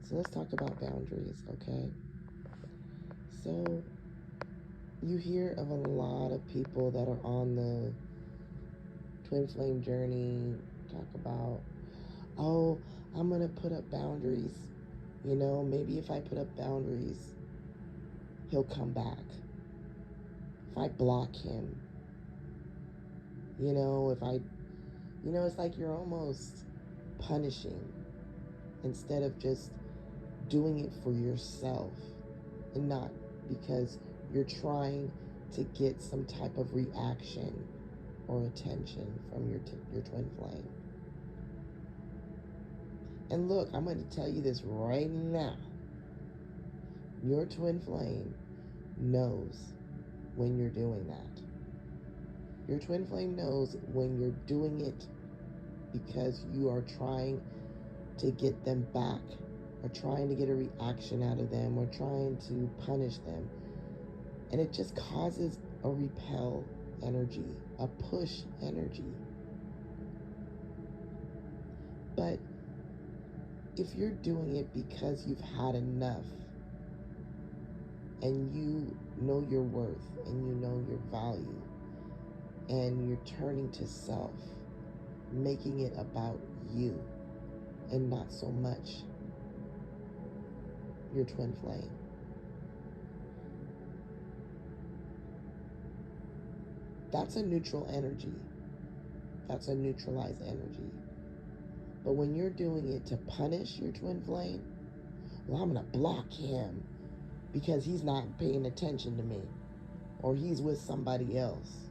So let's talk about boundaries, okay? So you hear of a lot of people that are on the twin flame journey talk about, oh, I'm going to put up boundaries. You know, maybe if I put up boundaries, he'll come back. If I block him, it's like you're almost punishing instead of just doing it for yourself and not because you're trying to get some type of reaction or attention from your twin flame. And look, I'm going to tell you this right now. Your twin flame knows when you're doing that. Your twin flame knows when you're doing it because you are trying to get them back, or trying to get a reaction out of them, or trying to punish them. And it just causes a repel energy, a push energy. But if you're doing it because you've had enough, and you know your worth, and you know your value, and you're turning to self, making it about you and not so much your twin flame, that's a neutral energy. That's a neutralized energy. But when you're doing it to punish your twin flame, well, I'm going to block him because he's not paying attention to me, or he's with somebody else.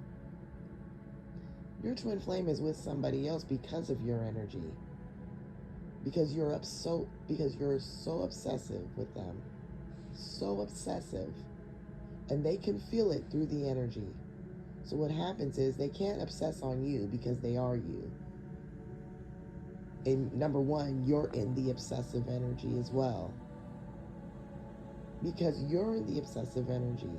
Your twin flame is with somebody else because of your energy. Because you're so obsessive with them. So obsessive. And they can feel it through the energy. So what happens is they can't obsess on you because they are you. And number one, you're in the obsessive energy as well. Because you're in the obsessive energy.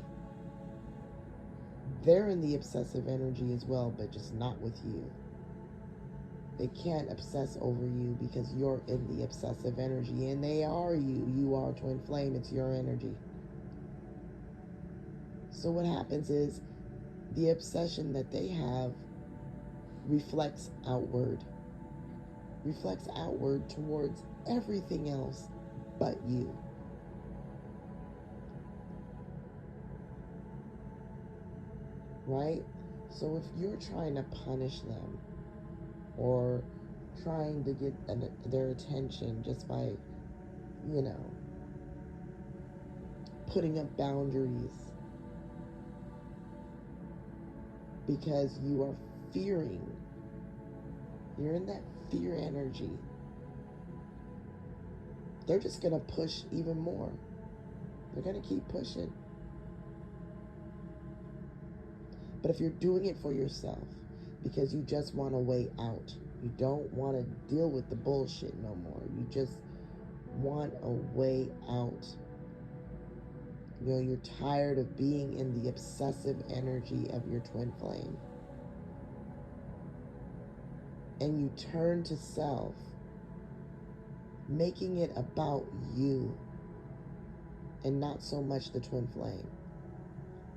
They're in the obsessive energy as well, but just not with you. They can't obsess over you because you're in the obsessive energy, and they are you. You are twin flame. It's your energy. So what happens is the obsession that they have reflects outward towards everything else but you. Right? So if you're trying to punish them or trying to get their attention just by, putting up boundaries because you are fearing, you're in that fear energy, they're just going to push even more. They're going to keep pushing. But if you're doing it for yourself because you just want a way out, you don't want to deal with the bullshit no more, you just want a way out, you're tired of being in the obsessive energy of your twin flame, and you turn to self, making it about you and not so much the twin flame.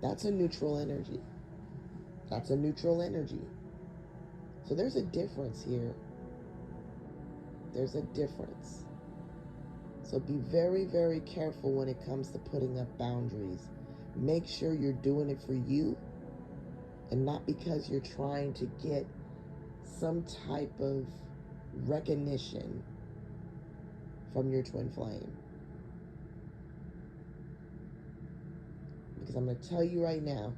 That's a neutral energy. That's a neutral energy. So there's a difference here. There's a difference. So be very, very careful when it comes to putting up boundaries. Make sure you're doing it for you and not because you're trying to get some type of recognition from your twin flame. Because I'm going to tell you right now,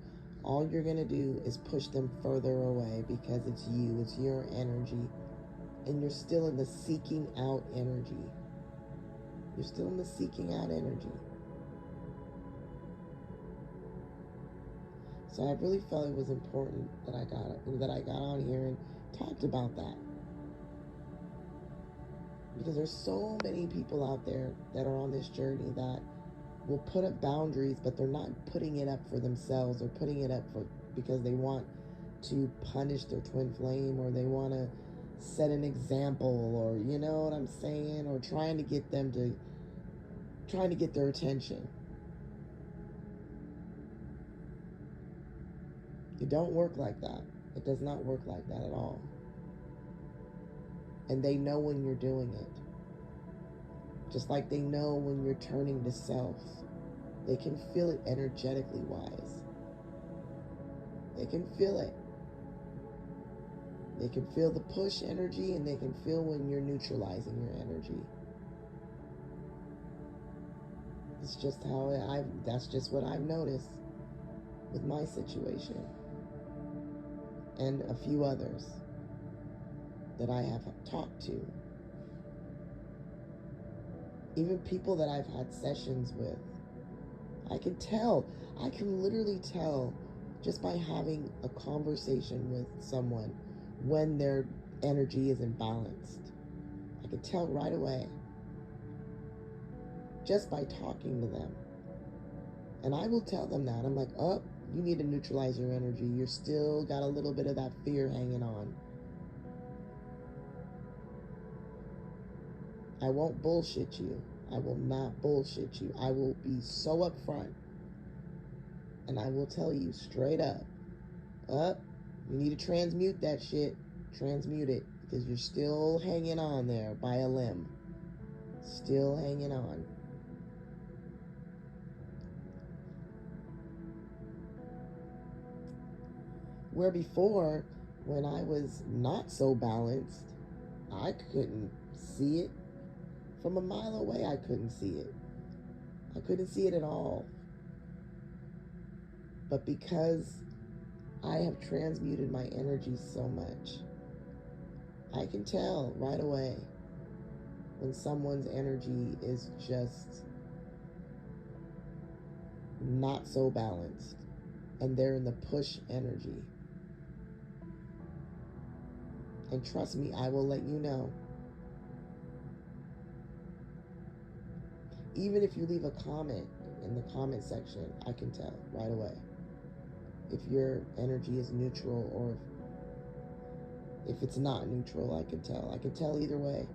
all you're going to do is push them further away because it's you, it's your energy, and you're still in the seeking out energy. You're still in the seeking out energy. So I really felt it was important that I got on here and talked about that. Because there's so many people out there that are on this journey that will put up boundaries, but they're not putting it up for themselves or putting it up because they want to punish their twin flame, or they want to set an example, or you know what I'm saying, or trying to get them to trying to get their attention. It don't work like that. It does not work like that at all. And they know when you're doing it. Just like they know when you're turning to self. They can feel it energetically wise. They can feel it. They can feel the push energy, and they can feel when you're neutralizing your energy. It's just how that's just what I've noticed with my situation. And a few others that I have talked to. Even people that I've had sessions with. I can literally tell just by having a conversation with someone when their energy is imbalanced. I can tell right away just by talking to them. And I will tell them that. I'm like, oh, you need to neutralize your energy. You're still got a little bit of that fear hanging on. I won't bullshit you. I will not bullshit you. I will be so upfront. And I will tell you straight up, you need to transmute that shit. Transmute it. Because you're still hanging on there by a limb. Still hanging on. Where before, when I was not so balanced, I couldn't see it. From a mile away, I couldn't see it. I couldn't see it at all. But because I have transmuted my energy so much, I can tell right away when someone's energy is just not so balanced and they're in the push energy. And trust me, I will let you know. Even if you leave a comment in the comment section, I can tell right away if your energy is neutral or if it's not neutral. I can tell. I can tell either way.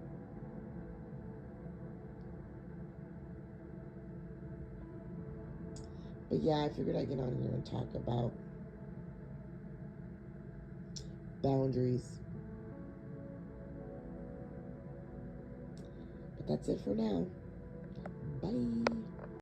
But yeah, I figured I'd get on here and talk about boundaries. But that's it for now. Bye.